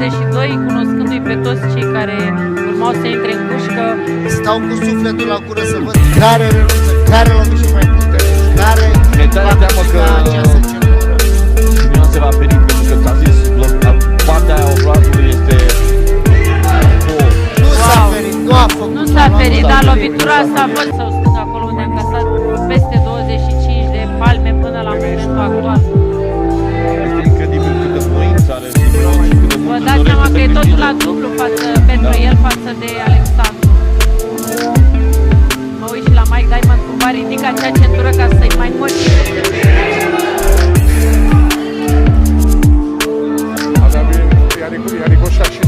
22, cunoscându-i pe toți cei care urmau să intre în cușcă. Stau cu sufletul la gură să văd care renunță, care lovește mai puternic, care va câștiga această centură. Simeon se va feri pentru că ți-a zis, partea aia obrazului este... Nu s-a ferit, nu a făcut. Nu s-a ferit, dar lovitura asta văd sau stâng acolo unde am casat peste 25 de palme până la momentul actual. Este incredibil câtă voință are Simeon și cât de Vă mult dați seama că e totul la câștige. dublu pentru el față de Alexandru. Mă uit și la Mike Diamond cum va ridica acea centură ca să-i mai motiveze. Avea, i-a ricoșat și